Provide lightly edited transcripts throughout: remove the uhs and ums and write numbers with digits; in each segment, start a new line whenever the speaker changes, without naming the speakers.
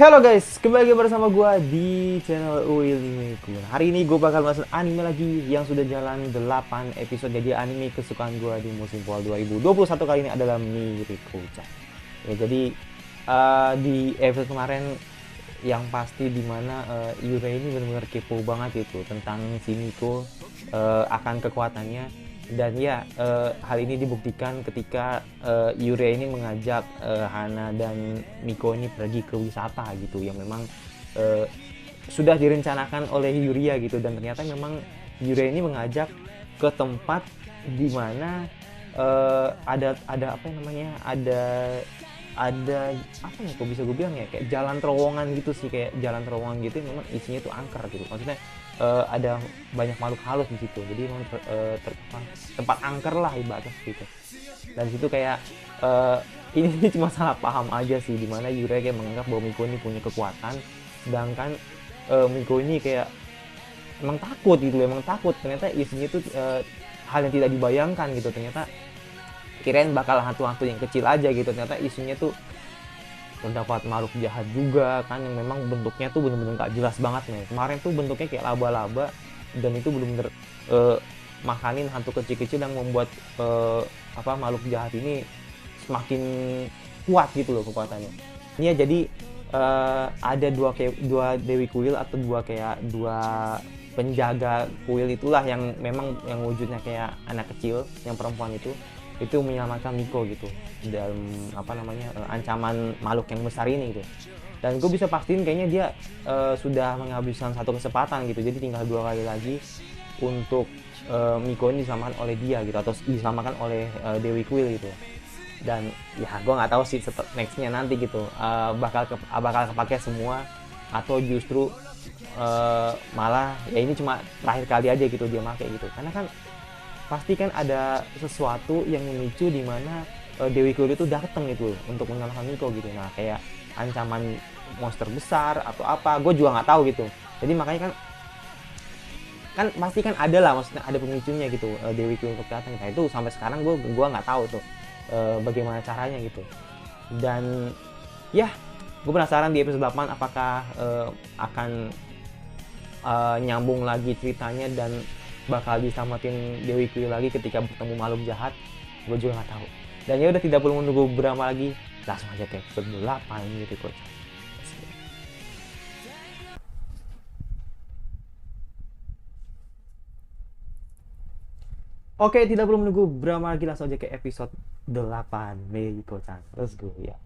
Halo guys, kembali lagi bersama gue di channel Uil. Hari ini gue bakal masuk anime lagi yang sudah jalan 8 episode. Jadi anime kesukaan gue di musim fall 2021 kali ini adalah Miriko-chan. Ya, jadi di episode kemarin yang pasti dimana Yurei ini benar-benar kepo banget itu tentang si Miko, akan kekuatannya. Dan ya, hal ini dibuktikan ketika Yurei ini mengajak Hana dan Miko ini pergi ke wisata gitu, yang memang sudah direncanakan oleh Yuria gitu. Dan ternyata memang Yurei ini mengajak ke tempat di mana ada apa namanya, ada apa ya, kok bisa gue bilang ya, kayak jalan terowongan gitu sih, kayak jalan terowongan gitu yang memang isinya tuh angker gitu. Maksudnya ada banyak makhluk halus di situ, jadi memang tempat angker lah ibaratnya gitu. Dan di situ kayak ini cuma salah paham aja sih, dimana Yurei kayak menganggap bahwa Miko ini punya kekuatan, sedangkan Miko ini kayak emang takut gitu, emang takut. Ternyata isinya tuh hal yang tidak dibayangkan gitu. Ternyata kirain bakal hantu-hantu yang kecil aja gitu, ternyata isinya tuh terdapat makhluk jahat juga kan, yang memang bentuknya tuh bener-bener gak jelas banget nih. Kemarin tuh bentuknya kayak laba-laba, dan itu bener-bener makanin hantu kecil-kecil yang membuat makhluk jahat ini semakin kuat gitu loh kekuatannya. Ini ya, jadi ada dua dewi kuil, atau dua penjaga kuil itulah, yang memang yang wujudnya kayak anak kecil, yang perempuan itu menyelamatkan Miko gitu dalam ancaman makhluk yang besar ini gitu. Dan gue bisa pastiin kayaknya dia sudah menghabiskan satu kesempatan gitu, jadi tinggal 2 kali lagi untuk Miko ini diselamatkan oleh dia gitu, atau diselamatkan oleh Dewi Kuil gitu. Dan ya gue nggak tahu sih nextnya nanti gitu, bakal kepake semua, atau justru malah ya ini cuma terakhir kali aja gitu dia pakai gitu. Karena kan pasti kan ada sesuatu yang memicu di mana Dewi Kuil itu datang itu untuk menyelamatkan Miko gitu. Nah, kayak ancaman monster besar atau apa, gue juga nggak tahu gitu. Jadi makanya kan pasti kan ada lah, maksudnya ada pemicunya gitu, Dewi Kuil untuk datang. Nah, itu sampai sekarang gue nggak tahu tuh bagaimana caranya gitu. Dan ya, gue penasaran di episode 8 apakah akan nyambung lagi ceritanya dan bakal diselamatin Dewi Kuil lagi ketika bertemu makhluk jahat. Gue juga nggak tahu. Dan ya udah, tidak perlu menunggu berapa lagi, langsung aja ke episode 8 gitu coach. Oke, tidak perlu menunggu berapa lagi, langsung aja ke episode 8 Meiko-chan. Let's go ya.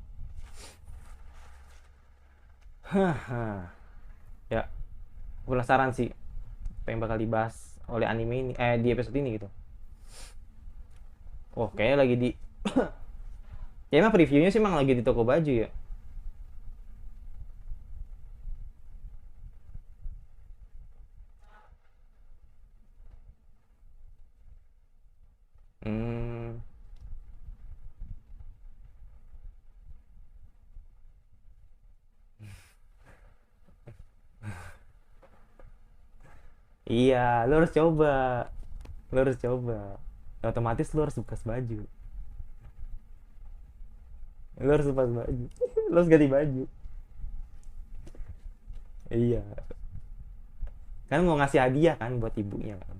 Haha. Ya, penasaran sih apa yang bakal dibahas oleh anime ini, di episode ini gitu. Oh, kayaknya lagi di ya emang previewnya sih emang lagi di toko baju ya. Hmm. Iya, lu harus coba. Lu harus coba. Otomatis lu harus buka baju. Lu harus lepas baju. Lu harus ganti baju. Iya. Kan mau ngasih hadiah kan buat ibunya kan.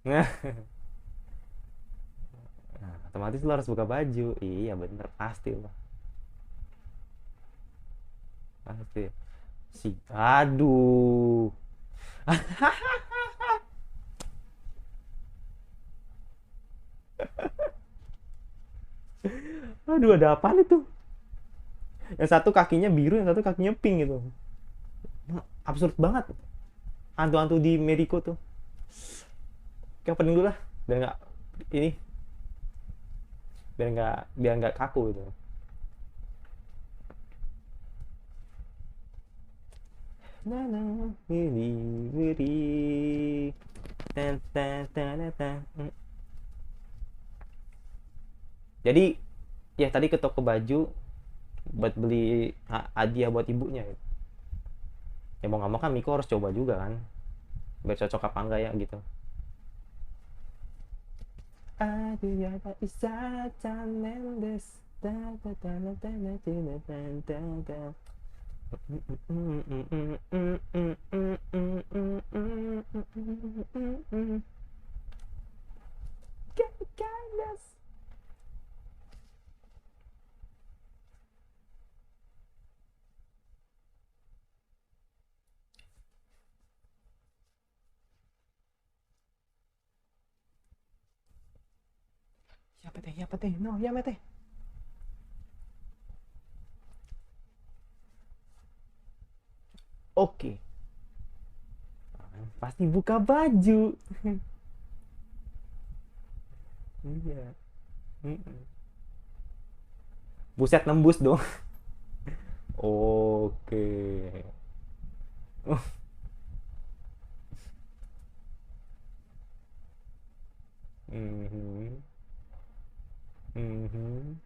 Nah, otomatis lu harus buka baju. Iya bener, pasti lah. Pasti. Si, aduh. Aduh, ada apa itu? Yang satu kakinya biru, yang satu kakinya pink gitu. Absurd banget. Hantu-hantu di Mexico tuh. Oke, opening dulu lah. Biar nggak ini, biar nggak kaku gitu. Nana, wiri, wiri. Tan, tan, tan, tan. Jadi ya tadi ke toko baju buat beli hadiah buat ibunya gitu. Ya mau nggak mau kan Miko harus coba juga kan, biar cocok apa enggak ya gitu. Aduh ya tak bisa Mendes. Da, da, da, da, da, da, da, da, da, da. Ganas. Ya pete, no, ya mete. Oke, pasti buka baju. Iya. Buset nembus dong. Oke. Mhm. Mhm.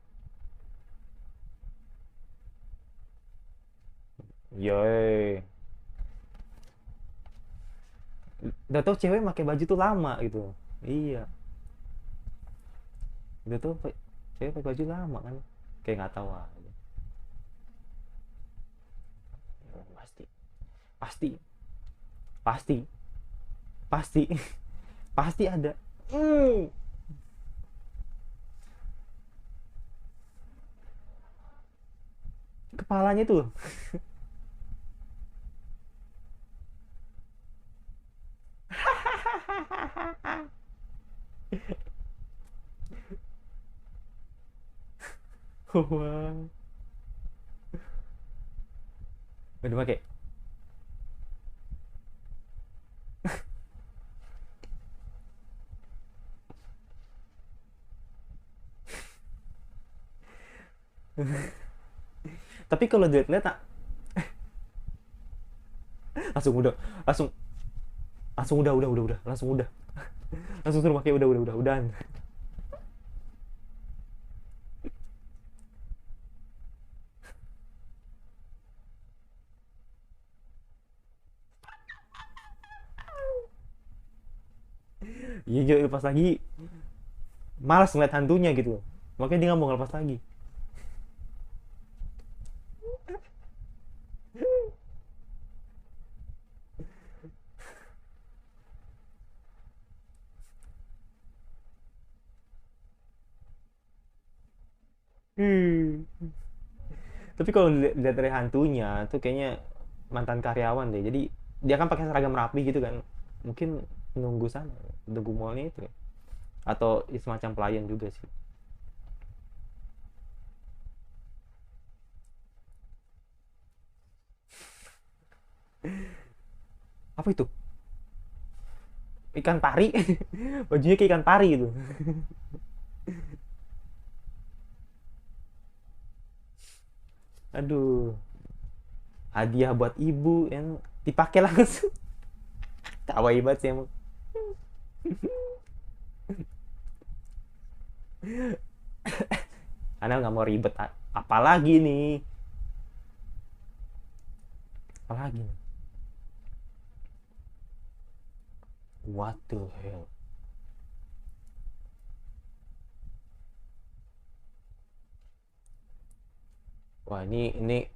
Yoi. Udah tau cewek pakai baju tuh lama gitu. Iya. Udah tau cewek pakai baju lama kan. Kayak nggak tahu aja. Pasti. Pasti. Pasti. Pasti. Pasti ada. Mm. Kepalanya tuh. Wah. Udah pakai. Tapi kalau dilihat-lihat langsung udah, langsung langsung udah, langsung udah. Langsung suruh pakai udahan. Iya, jadi lepas lagi malas ngeliat hantunya gitu. Makanya dia nggak mau ngelepas lagi. Hmm. Tapi kalau dilihat dari hantunya tuh kayaknya mantan karyawan deh. Jadi dia kan pakai seragam rapi gitu kan. Mungkin nunggu sana, nunggu mallnya itu ya. Atau semacam pelayan juga sih. Apa itu? Ikan pari? Bajunya kayak ikan pari gitu. Aduh, hadiah buat ibu yang dipakai langsung. Kawaii banget sih emang. Karena nggak mau ribet. Apalagi nih? Apalagi nih? What the hell? Wah, ini ini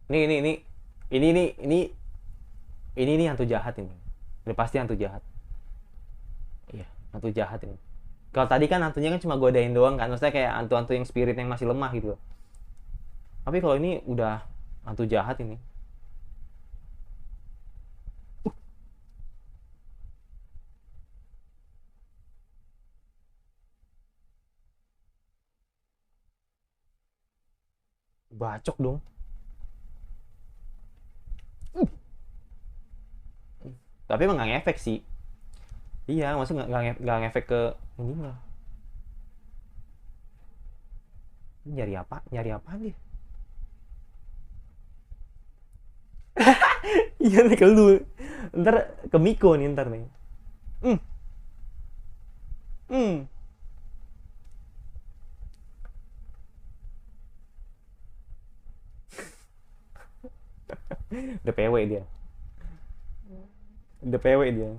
nih ini nih hantu jahat ini. Ini pasti hantu jahat. Iya, hantu jahat ini. Kalau tadi kan hantunya kan cuma godain doang kan, maksudnya kayak hantu-hantu yang spirit yang masih lemah gitu. Tapi kalau ini udah hantu jahat ini. Bacok dong. Tapi emang nggak ngefek sih. Iya, maksud nggak ngefek ke ini lah. Nyari apa? Nyari apa dia? Iya nih ke lu. Ntar ke Miko nih ntar nih. Hmm, hmm. Udah PW dia. Udah PW dia.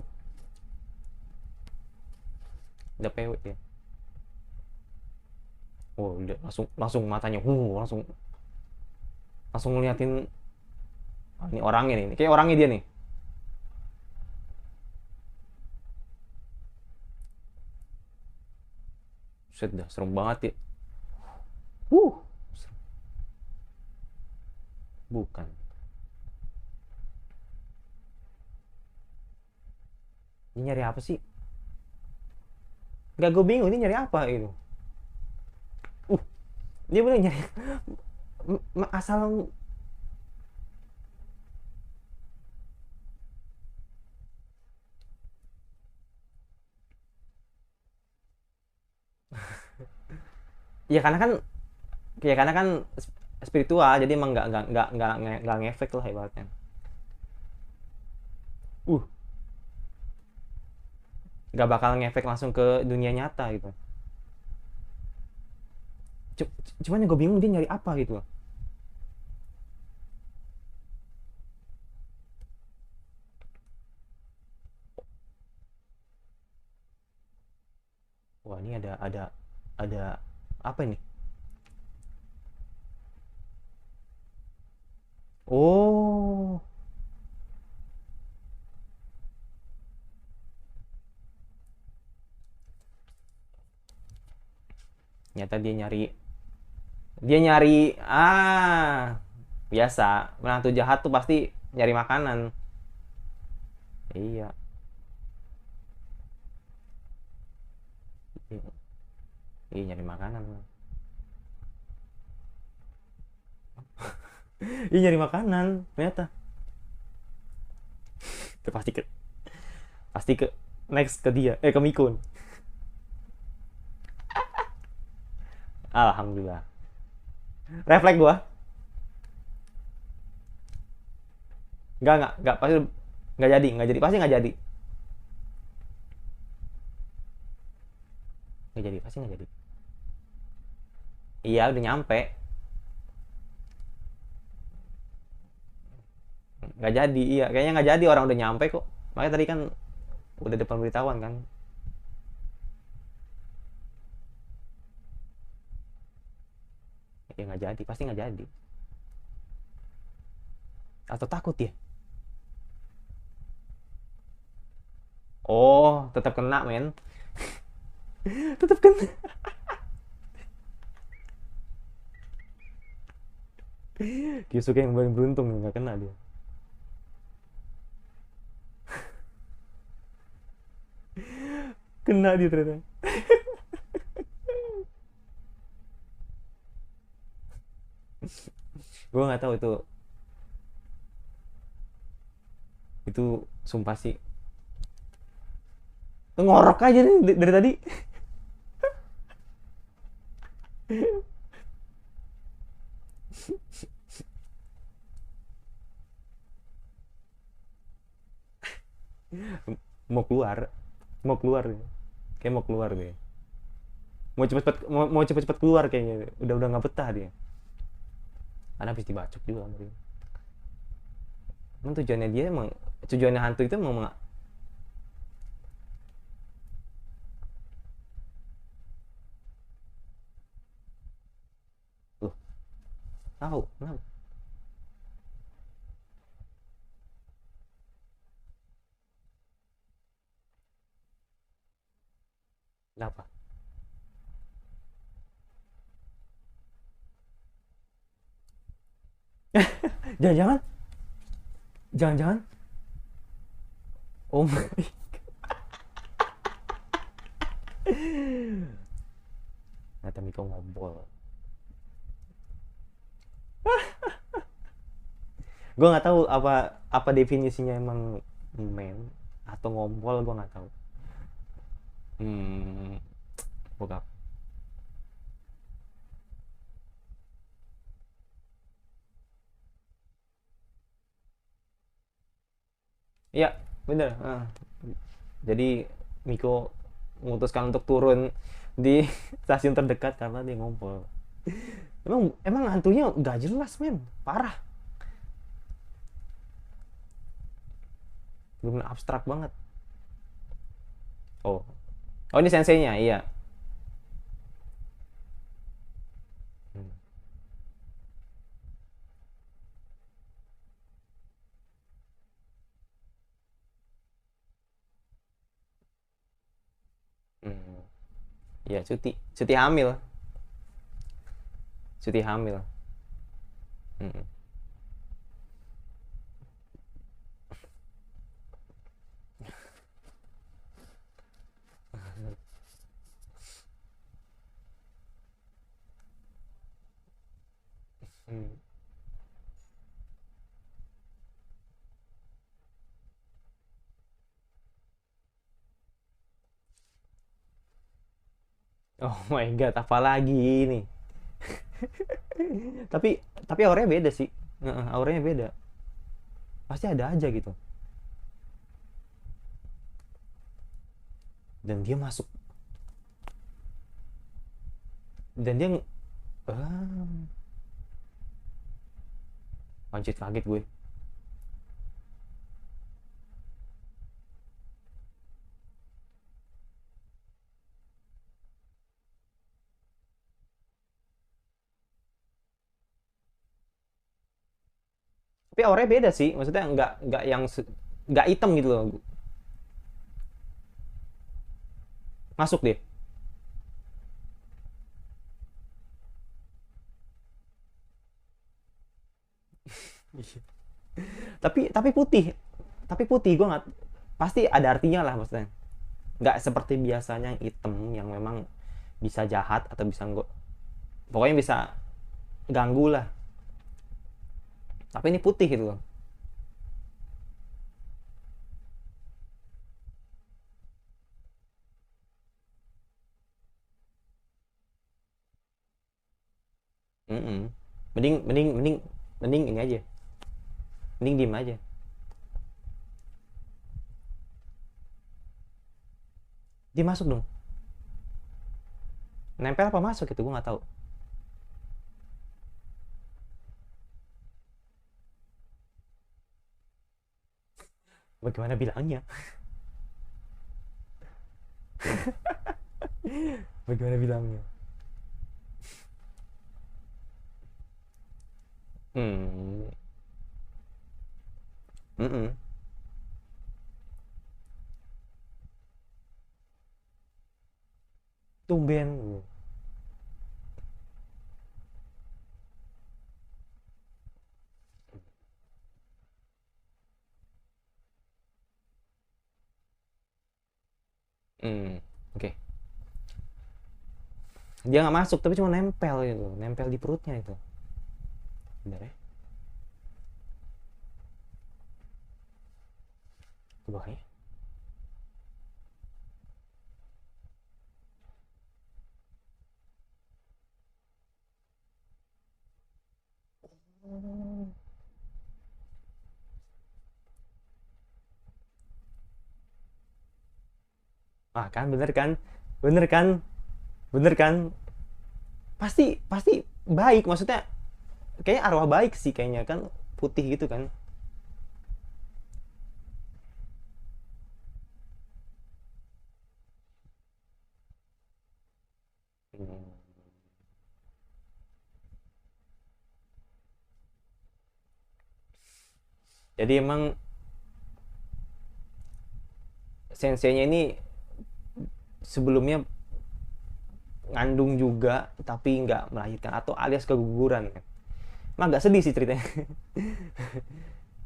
Udah PW ya. Oh, udah langsung langsung matanya, langsung langsung ngeliatin. Oh, ini orangnya nih, kayak orangnya dia nih. Set dah, serem banget ya. Uh, bukan. Ini nyari apa sih? Gak, gue bingung ini nyari apa gitu. Uh, dia bener nyari asal. Ya karena kan, ya karena kan spiritual, jadi emang nggak ngefek lah ibaratnya. Uh, nggak bakal ngefek langsung ke dunia nyata gitu. Cuman yang gue bingung dia nyari apa gitu loh. Wah, ini ada apa ini? Oh, ternyata dia nyari biasa, menantu jahat tuh pasti nyari makanan. Iya. Iya, nyari makanan. Iya, nyari makanan ternyata. Itu pasti ke next ke dia, ke Mikun. Alhamdulillah. Refleks gua. Nggak pasti nggak jadi pasti nggak jadi pasti nggak jadi. Iya, udah nyampe. Nggak jadi, iya kayaknya nggak jadi, orang udah nyampe kok. Makanya tadi kan udah depan beritahuan kan. Ya nggak jadi, pasti nggak jadi. Atau takut ya? Oh, tetap kena men. Tetap kena. Dia suka yang paling beruntung, nggak kena dia. Kena dia ternyata. Gue nggak tahu itu sumpah sih. Ngorok aja nih dari tadi. Mau keluar, deh. Kayak mau keluar deh. Mau cepet-cepet keluar kayaknya. Udah nggak betah dia. Karena habis dibacok juga sama dia. Emang tujuannya hantu itu emang loh, tahu kenapa? Kenapa? Jangan-jangan, jangan-jangan. Oh my. Ternyata Miko ngompol. Gue nggak tahu apa definisinya emang men atau ngompol, gue nggak tahu. Hmm, bokap. Iya, bener. Jadi Miko memutuskan untuk turun di stasiun terdekat karena dia ngompol. Emang hantunya gak jelas men, parah. Bener abstrak banget. Oh, Oh, ini senseinya, iya. Hmm. Hmm. Iya, cuti hamil, cuti hamil. Hmm. Hmm. Oh my god, apa lagi ini? Tapi auranya beda sih. Heeh, auranya beda. Pasti ada aja gitu. Dan dia masuk, dan dia ah, anjir kaget gue. Tapi auranya beda sih. Maksudnya nggak yang nggak hitam gitu loh. Masuk dia. Tapi putih. Tapi putih gue nggak, pasti ada artinya lah maksudnya. Nggak seperti biasanya yang hitam yang memang bisa jahat atau bisa pokoknya bisa ganggu lah. Tapi ini putih gitu loh. Mm-mm. mending mending mending mending ini aja, mending diem aja. Dia masuk dong. Nempel apa masuk itu gue nggak tahu. Bagaimana bilangnya? Bagaimana bilangnya? Hmm. Mm-mm. Tumben. Hmm. Oke. Dia nggak masuk tapi cuma nempel gitu, nempel di perutnya itu. Bener ya? Ke bawahnya. Ah kan, bener kan, bener kan, bener kan. Pasti baik, maksudnya kayak arwah baik sih kayaknya kan, putih gitu kan. Hmm. Jadi emang senseinya ini sebelumnya ngandung juga tapi nggak melahirkan atau alias keguguran kan. Emang agak sedih sih ceritanya.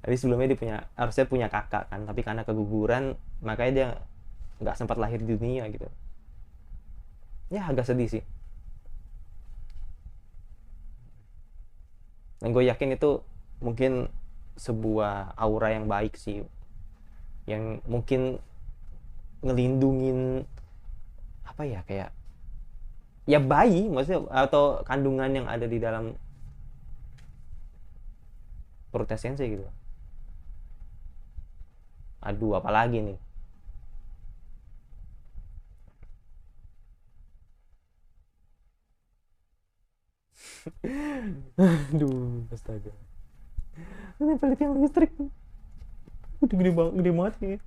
Tapi sebelumnya dia punya, harusnya punya kakak kan, tapi karena keguguran makanya dia nggak sempat lahir di dunia gitu. Ya agak sedih sih. Dan gue yakin itu mungkin sebuah aura yang baik sih, yang mungkin ngelindungin apa ya, kayak ya bayi maksudnya atau kandungan yang ada di dalam perutnya sensei gitu. Aduh, apalagi nih. Aduh, astaga. Ini penelitian listrik. Udah gede banget, gede banget kayak.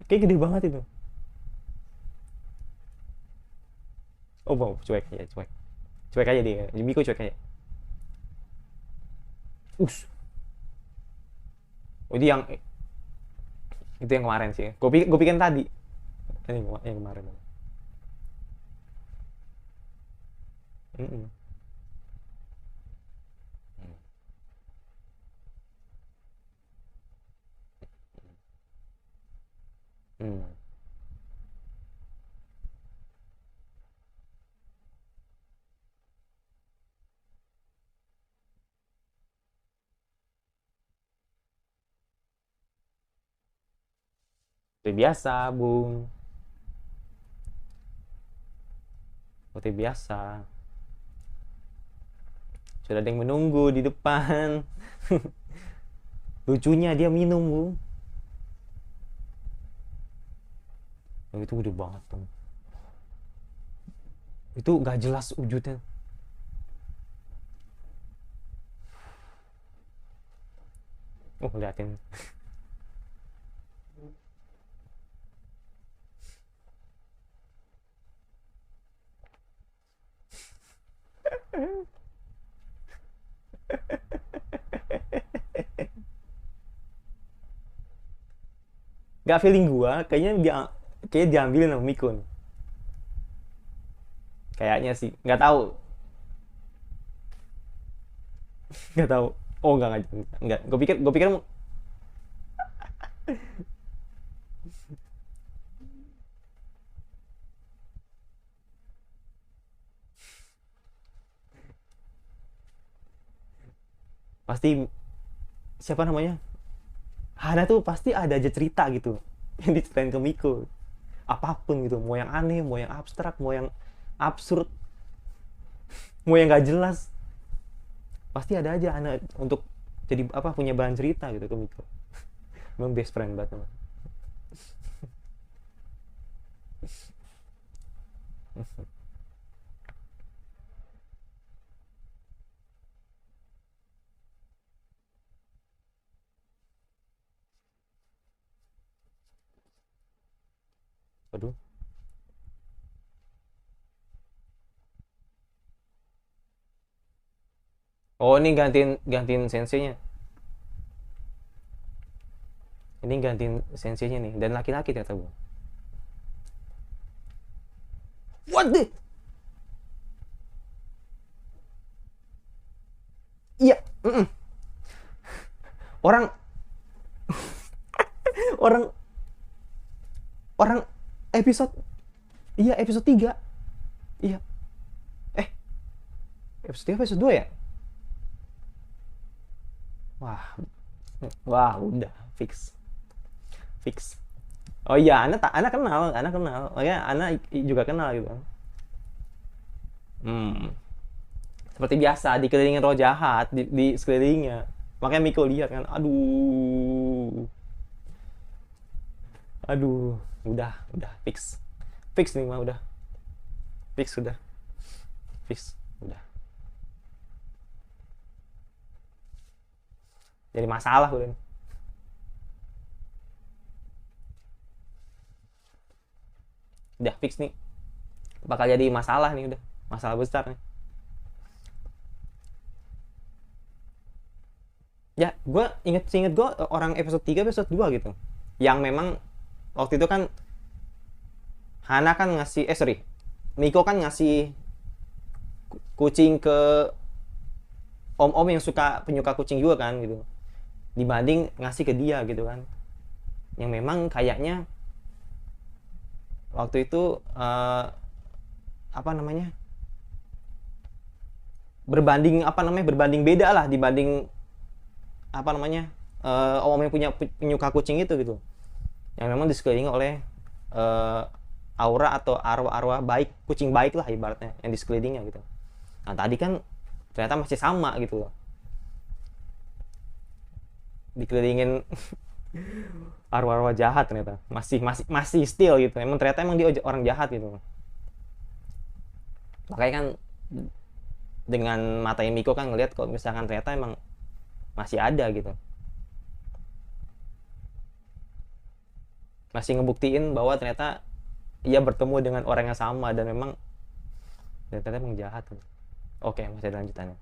Kayak gede banget itu. Oh mau cuek ya, cuek aja dia, Miko cuek aja. Us, oh, itu yang kemarin sih, gue pikir tadi ini yang kemarin. Mm-mm. Hmm. Seperti biasa, Bung. Seperti biasa. Sudah ada yang menunggu di depan. Lucunya dia minum, Bung. Oh, itu udah banget, Bung. Itu gak jelas wujudnya. Oh, liatin. Gak feeling gua, kayaknya diambilin sama Miko nih. Kayaknya sih, nggak tahu, nggak tahu. Oh, nggak. Gue pikir pasti siapa namanya? Hana tuh pasti ada aja cerita gitu yang diceritain ke Miko. Apapun gitu, mau yang aneh, mau yang abstrak, mau yang absurd, mau yang nggak jelas, pasti ada aja anak untuk jadi apa punya bahan cerita gitu ke Miko. Memang best friend banget. Aduh. Oh, ini gantiin gantiin senseinya. Ini gantiin senseinya nih, dan laki-laki ternyata, Bu. What the? Iya. Mm-mm. Orang orang orang episode, iya episode 3. Iya. Eh, episode 3 episode 2 ya? Wah, wah udah fix. Fix. Oh iya, Ana kenal. Oh ya, Ana juga kenal gitu. Hmm. Seperti biasa dikelilingin roh jahat di sekelilingnya. Makanya Miko lihat kan, aduh. Aduh, udah fix. Fix nih mah udah. Fix sudah. Fix udah. Jadi masalah udah. Udah fix nih. Bakal jadi masalah nih udah. Masalah besar nih. Ya, inget gue orang episode 3 episode 2 gitu. Yang memang waktu itu kan Hana kan ngasih sorry. Miko kan ngasih kucing ke om-om yang penyuka kucing juga kan gitu. Dibanding ngasih ke dia gitu kan. Yang memang kayaknya waktu itu apa namanya? Berbanding beda lah dibanding apa namanya? Om yang punya penyuka kucing itu gitu. Yang memang disekelilingi oleh aura atau arwah-arwah baik, kucing baik lah ibaratnya yang di sekelilingnya gitu. Nah, tadi kan ternyata masih sama gitu loh. Dikelilingin arwah-arwah jahat ternyata. Masih still gitu. Emang dia orang jahat gitu. Makanya kan dengan mata Miko kan ngelihat kalau misalkan ternyata emang masih ada gitu. Masih ngebuktiin bahwa ternyata ia bertemu dengan orang yang sama dan memang dan ternyata emang jahat. Oke, masih ada lanjutannya.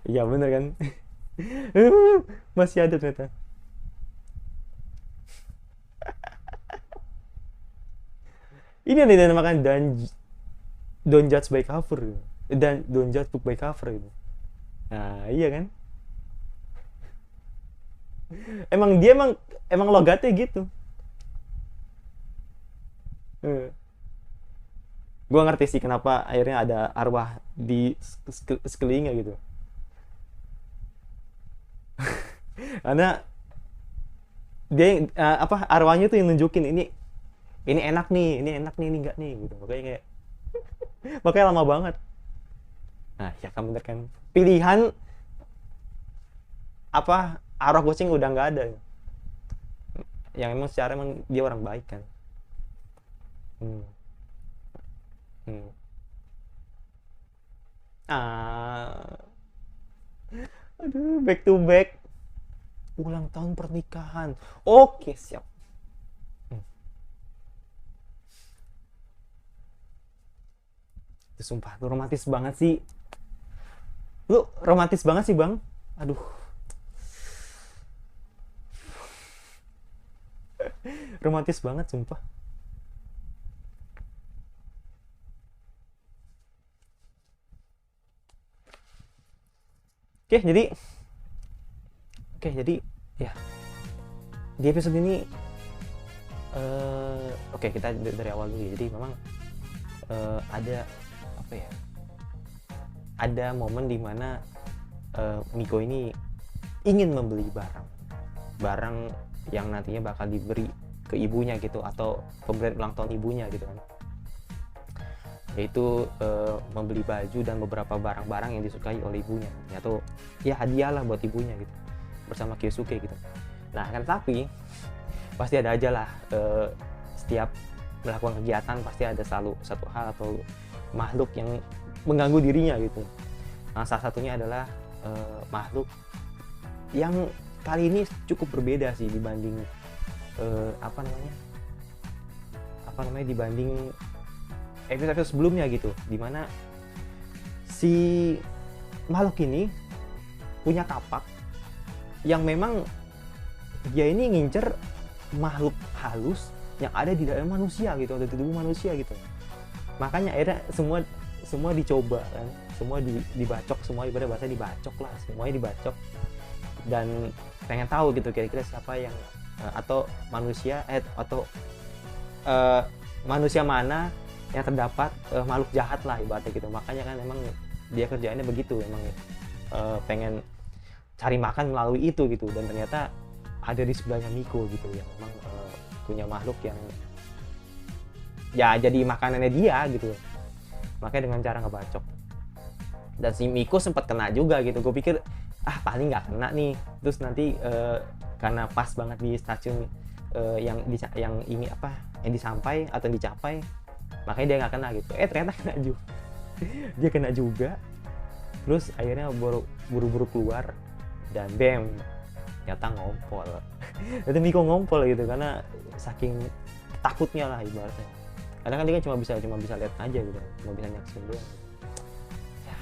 Iya bener kan. Masih ada ternyata. Ini yang dinamakan don't judge by cover, dan don't judge book by cover gitu. Nah iya kan, emang dia emang logatnya gitu. Gue ngerti sih kenapa akhirnya ada arwah di sekelilingnya gitu. Karena dia apa, arwahnya tuh yang nunjukin ini enak nih, ini enak nih, ini enggak nih gitu. Makanya kayak makanya lama banget. Nah ya kan bener kan, pilihan apa, arwah kucing udah nggak ada yang emang secara emang dia orang baik kan. hmm. Hmm. Aduh, back to back ulang tahun pernikahan. Oke, siap. Itu sumpah, lu romantis banget sih. Lu romantis banget sih, Bang. Aduh. Romantis banget, sumpah. Oke, jadi ya di episode ini oke, kita dari awal dulu ya. Jadi memang ada apa ya? Ada momen dimana Miko ini ingin membeli barang yang nantinya bakal diberi ke ibunya gitu, atau pemberian ulang tahun ibunya gitu kan. Yaitu membeli baju dan beberapa barang-barang yang disukai oleh ibunya, atau ya hadiah lah buat ibunya gitu, bersama Kyosuke gitu. Nah kan, tapi pasti ada aja lah, setiap melakukan kegiatan pasti ada selalu satu hal atau makhluk yang mengganggu dirinya gitu. Nah salah satunya adalah makhluk yang kali ini cukup berbeda sih dibanding apa namanya dibanding episode sebelumnya gitu, dimana si makhluk ini punya kapak yang memang dia ini ngincer makhluk halus yang ada di dalam manusia gitu, atau di tubuh manusia gitu. Makanya akhirnya semua dicoba kan, semua dibacok, semua ibarat bahasa dibacok lah, semuanya dibacok, dan pengen tahu gitu kira-kira siapa yang atau manusia manusia mana yang terdapat makhluk jahat lah ibaratnya gitu. Makanya kan emang dia kerjaannya begitu, emang pengen cari makan melalui itu gitu, dan ternyata ada di sebelahnya Miko gitu yang memang punya makhluk yang ya jadi makanannya dia gitu. Makanya dengan cara ngebacok, dan si Miko sempat kena juga gitu. Gue pikir paling nggak kena nih, terus nanti karena pas banget di stasiun yang ini apa yang disampai atau yang dicapai, makanya dia nggak kena gitu. Ternyata kena juga. Dia kena juga, terus akhirnya buru-buru keluar, dan bam, ternyata ngompol. Jadi Miko ngompol gitu karena saking takutnya lah ibaratnya. Karena kan dia kan cuma bisa lihat aja gitu, cuma bisa nyaksin doang. Ya,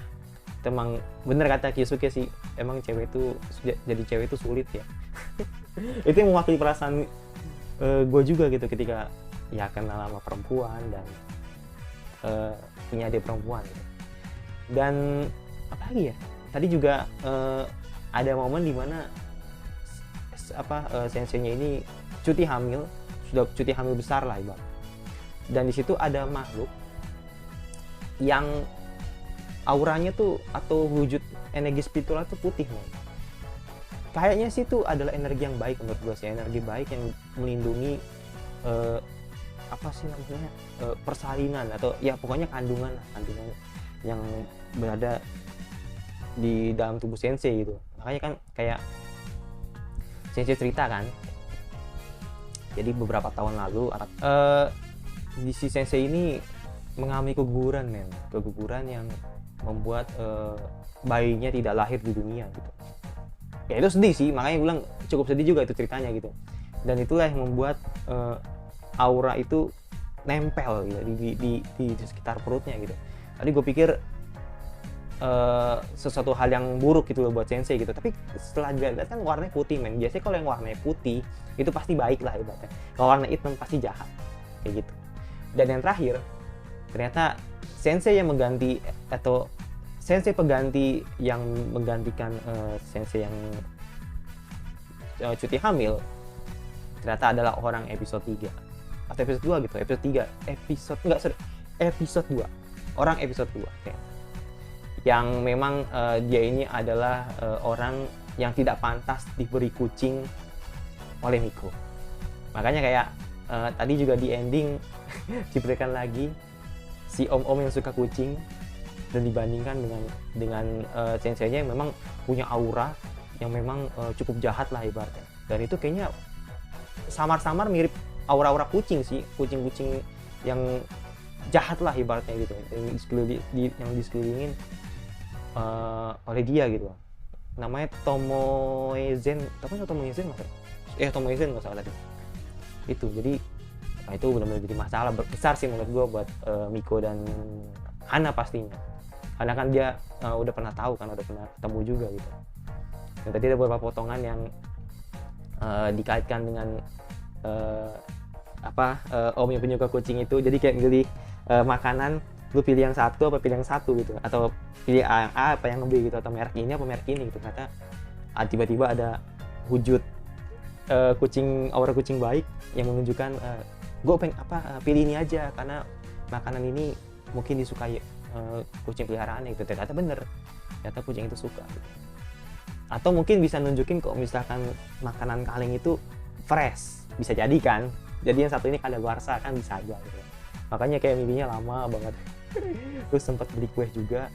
itu emang bener kata Kyosuke sih, emang cewek itu jadi cewek itu sulit ya. Itu yang mewakili perasaan gue juga gitu, ketika ya kenal sama perempuan dan punya adik perempuan gitu. Dan apa lagi ya, tadi juga ada momen dimana senseinya ini sudah cuti hamil besar lah ibarat. Dan di situ ada makhluk yang auranya tuh atau wujud energi spiritual tuh putih man. Kayaknya sih itu adalah energi yang baik menurut gue sih, energi baik yang melindungi apa sih namanya persalinan, atau ya pokoknya kandungan yang berada di dalam tubuh sensei gitu. Makanya kan kayak sensei cerita kan, jadi beberapa tahun lalu di si sensei ini mengalami keguguran yang membuat bayinya tidak lahir di dunia gitu. Ya itu sedih sih, makanya gue bilang cukup sedih juga itu ceritanya gitu. dan itulah yang membuat aura itu nempel gitu di sekitar perutnya gitu. Tadi gue pikir sesuatu hal yang buruk gitu loh buat sensei gitu, tapi setelah dilihat kan warnanya putih men. Biasanya kalau yang warnanya putih itu pasti baik lah ibaratnya, kalau warna hitam pasti jahat kayak gitu. Dan yang terakhir, ternyata sensei yang mengganti atau sensei pengganti yang menggantikan sensei yang cuti hamil ternyata adalah orang episode 3 atau episode 2 gitu, episode 2, orang episode 2 kayak. Yang memang dia ini adalah orang yang tidak pantas diberi kucing oleh Miko. Makanya kayak tadi juga di ending diberikan lagi si om-om yang suka kucing dan dibandingkan dengan sensei-nya yang memang punya aura yang memang cukup jahat lah ibaratnya. Dan itu kayaknya samar-samar mirip aura-aura kucing sih, kucing-kucing yang jahat lah ibaratnya gitu, yang disekelilingin oleh dia gitu. Namanya Tomoezen, Tomoezen nggak salah tadi. Itu jadi itu benar-benar jadi masalah besar sih menurut gue buat Miko dan Hana pastinya, karena kan dia udah pernah tahu kan, udah pernah ketemu juga gitu. Dan tadi ada beberapa potongan yang dikaitkan dengan om yang penyuka kucing itu. Jadi kayak milih makanan, lu pilih yang satu apa pilih yang satu gitu, atau pilih yang A apa yang B gitu, atau merek ini apa merek ini gitu. Ternyata tiba-tiba ada wujud kucing, aura kucing baik yang menunjukkan gue pengen pilih ini aja karena makanan ini mungkin disukai kucing peliharaannya gitu. Ternyata bener, ternyata kucing itu suka gitu. Atau mungkin bisa nunjukin kok misalkan makanan kaleng itu fresh, bisa jadi kan, jadi yang satu ini kadaluarsa kan, bisa aja gitu. Makanya kayak mimpinya lama banget. Terus sempat beli kue juga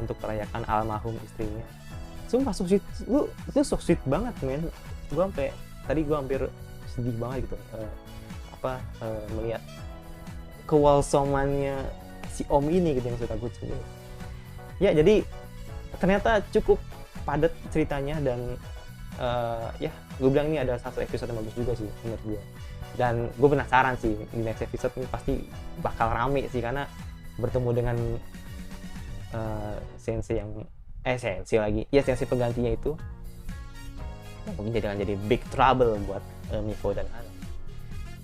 untuk merayakan almarhum istrinya. Sumpah so sweet, itu so sweet banget men. Gue hampir sedih banget gitu melihat kewalsomannya si om ini gitu yang suka kucing. Ya jadi ternyata cukup padat ceritanya, dan ya gue bilang ini ada satu episode yang bagus juga sih menurut gue. Dan gue penasaran sih di next episode ini pasti bakal rame sih, karena bertemu dengan sensei penggantinya itu mungkin jadi big trouble buat Miko dan Hana.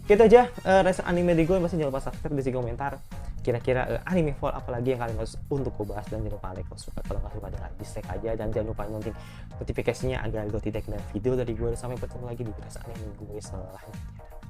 Gitu aja reaction anime dari gue. Pasti jangan lupa subscribe di komentar kira-kira anime fall apalagi yang kalian harus untuk gue bahas, dan jangan lupa like kalau suka, kalau nggak suka jangan dislike aja, dan jangan lupa nyonting notifikasinya agar lo tidak ketinggalan video dari gue. Sampai bertemu lagi di reaction anime gue selanjutnya.